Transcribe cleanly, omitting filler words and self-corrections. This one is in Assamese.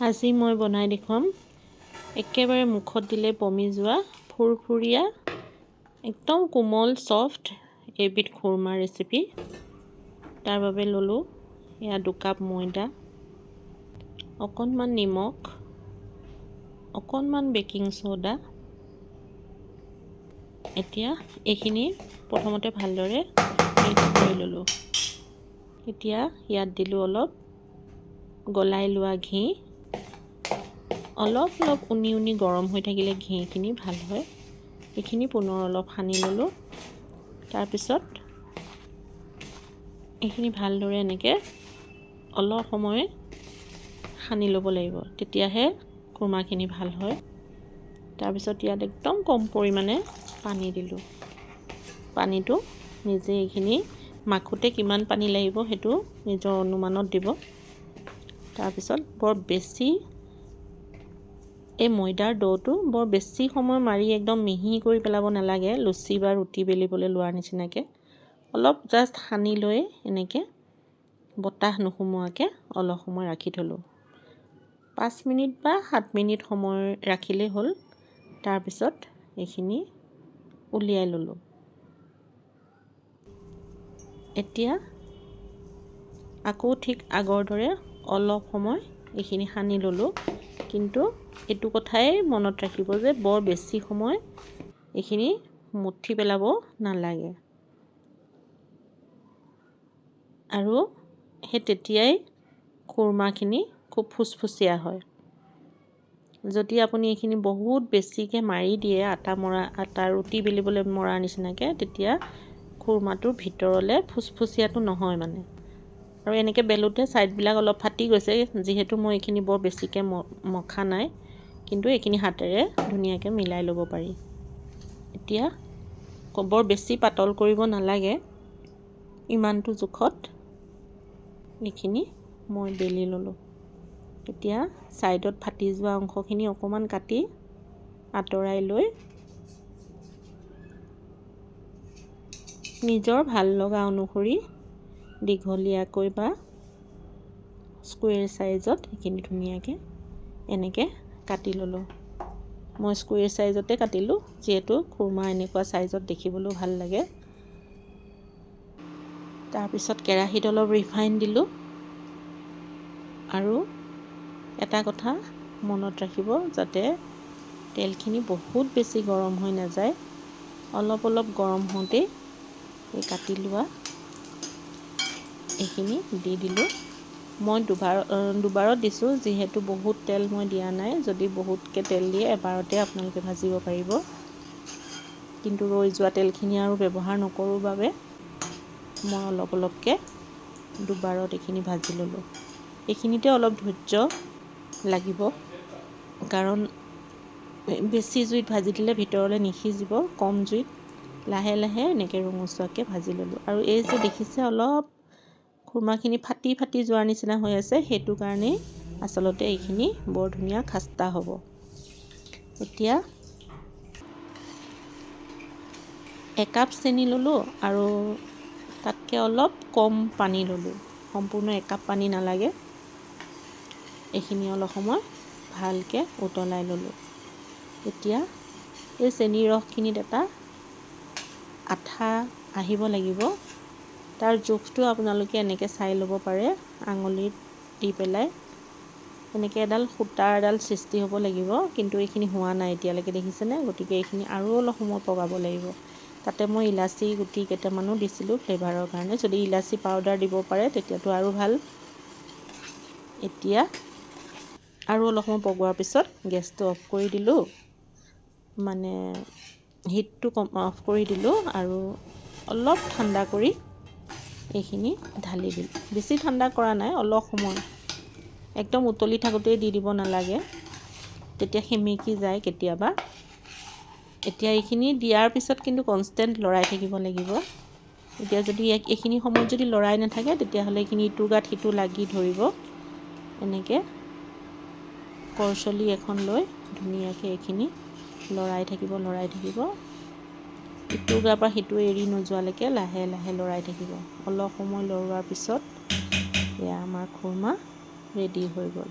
আজি মই বনাই দেখুৱাম একেবাৰে মুখত দিলে পমি যোৱা ফুৰফুৰীয়া একদম কোমল সফট এবিধ খুৰমা ৰেচিপি। তাৰ বাবে ললোঁ এয়া 2 কাপ ময়দা, অকণমান নিমখ, অকণমান বেকিং সোডা। এতিয়া এইখিনি প্ৰথমতে ভালদৰে মিক্স কৰি ললোঁ। এতিয়া ইয়াত দিলোঁ অলপ গলাই লোৱা ঘি। অলপ উনি উনি গৰম হৈ থাকিলে ঘিখিনি ভাল হয়। এইখিনি পুনৰ অলপ সানি ললোঁ। তাৰপিছত এইখিনি ভালদৰে এনেকৈ অলপ সময় সানি ল'ব লাগিব, তেতিয়াহে খুৰমাখিনি ভাল হয়। তাৰপিছত ইয়াত একদম কম পৰিমাণে পানী দিলোঁ। পানীটো নিজে এইখিনি মাখোতে কিমান পানী লাগিব সেইটো নিজৰ অনুমানত দিব। তাৰপিছত বৰ বেছি এই ময়দাৰ ডোটো বৰ বেছি সময় মাৰি একদম মিহি কৰি পেলাব নালাগে, লুচি বা ৰুটি বেলিবলৈ লোৱাৰ নিচিনাকৈ। অলপ জাষ্ট সানি লৈ এনেকৈ বতাহ নোসোমোৱাকৈ অলপ সময় ৰাখি থলোঁ। 5 মিনিট বা 7 মিনিট সময় ৰাখিলেই হ'ল। তাৰপিছত এইখিনি উলিয়াই ল'লোঁ। এতিয়া আকৌ ঠিক আগৰ দৰে অলপ সময় এইখিনি সানি ল'লোঁ। কিন্তু এইটো কথাই মনত ৰাখিব যে বৰ বেছি সময় এইখিনি মুঠি পেলাব নালাগে। আৰু সেই তেতিয়াই খুৰমাখিনি খুব ফুচফুচীয়া হয়। যদি আপুনি এইখিনি বহুত বেছিকৈ মাৰি দিয়ে আটা ৰুটি বেলিবলৈ মৰাৰ নিচিনাকৈ, তেতিয়া খুৰমাটোৰ ভিতৰলৈ ফুচফুচীয়াটো নহয় মানে। আৰু এনেকৈ বেলোতে ছাইডবিলাক অলপ ফাটি গৈছে, যিহেতু মই এইখিনি বৰ বেছিকৈ মখা নাই। কিন্তু এইখিনি হাতেৰে ধুনীয়াকৈ মিলাই ল'ব পাৰি। এতিয়া বৰ বেছি পাতল কৰিব নালাগে, ইমানটো জোখত এইখিনি মই বেলি ল'লোঁ। এতিয়া ছাইডত ফাটি যোৱা অংশখিনি অকণমান কাটি আঁতৰাই লৈ নিজৰ ভাল লগা অনুসৰি দীঘলীয়াকৈ বা স্কুৱেৰ চাইজত এইখিনি ধুনীয়াকৈ এনেকৈ কাটি ল'লোঁ। মই স্কুৱেৰ চাইজতে কাটিলোঁ, যিহেতু খুৰমা এনেকুৱা চাইজত দেখিবলৈও ভাল লাগে। তাৰপিছত কেৰাহীত অলপ ৰিফাইন দিলোঁ। আৰু এটা কথা মনত ৰাখিব, যাতে তেলখিনি বহুত বেছি গৰম হৈ নাযায়। অলপ গৰম হওঁতেই এই কাটি লোৱা এইখিনি দি দিলোঁ। মই দুবাৰত দিছোঁ, যিহেতু বহুত তেল মই দিয়া নাই। যদি বহুতকৈ তেল দিয়ে এবাৰতে আপোনালোকে ভাজিব পাৰিব। কিন্তু ৰৈ যোৱা তেলখিনি আৰু ব্যৱহাৰ নকৰোঁ বাবে মই অলপকৈ দুবাৰত এইখিনি ভাজি ল'লোঁ। এইখিনিতে অলপ ধৈৰ্য লাগিব, কাৰণ বেছি জুইত ভাজি দিলে ভিতৰলৈ নিসিজিব। কম জুইত লাহে লাহে এনেকৈ ৰঙচুৱাকৈ ভাজি ল'লোঁ। আৰু এই যে দেখিছে অলপ খুৰমাখিনি ফাটি যোৱাৰ নিচিনা হৈ আছে, সেইটো কাৰণেই আচলতে এইখিনি বৰ ধুনীয়া খাস্তা হ'ব। এতিয়া 1 কাপ চেনি ল'লোঁ আৰু তাতকৈ অলপ কম পানী ল'লোঁ। সম্পূৰ্ণ 1 কাপ পানী নালাগে। এইখিনি অলপ সময় ভালকৈ উতলাই ল'লোঁ। এতিয়া এই চেনিৰ ৰসখিনিত এটা আঠা আহিব লাগিব। তাৰ জোখটো আপোনালোকে এনেকৈ চাই ল'ব পাৰে, আঙুলিত দি পেলাই। এনেকৈ সূতাৰ এডাল সৃষ্টি হ'ব লাগিব, কিন্তু এইখিনি হোৱা নাই এতিয়ালৈকে, দেখিছেনে? গতিকে এইখিনি আৰু অলপ সময় পগাব লাগিব। তাতে মই ইলাচি গুটি কেইটামানো দিছিলোঁ ফ্লেভাৰৰ কাৰণে। যদি ইলাচি পাউডাৰ দিব পাৰে তেতিয়াতো আৰু ভাল। এতিয়া আৰু অলপ সময় পগোৱাৰ পিছত গেছটো অফ কৰি দিলোঁ, মানে হিটটো অফ কৰি দিলোঁ। আৰু অলপ ঠাণ্ডা কৰি এইখিনি ঢালি দিলোঁ। বেছি ঠাণ্ডা কৰা নাই, অলপ সময় একদম উতলি থাকোঁতেই দি দিব নালাগে, তেতিয়া সেমেকি যায় কেতিয়াবা। এতিয়া এইখিনি দিয়াৰ পিছত কিন্তু কনষ্টেণ্ট লৰাই থাকিব লাগিব। এতিয়া যদি এইখিনি সময়ত যদি লৰাই নাথাকে, তেতিয়াহ'লে এইখিনি ইটোৰ গাত সিটো লাগি ধৰিব। এনেকৈ কৰচলি এখন লৈ ধুনীয়াকৈ এইখিনি লৰাই থাকিব। ইটোৰ গাৰ পৰা সিটো এৰি নোযোৱালৈকে লাহে লাহে লৰাই থাকিব। অলপ সময় লৰোৱাৰ পিছত এয়া আমাৰ খুৰমা ৰেডি হৈ গ'ল।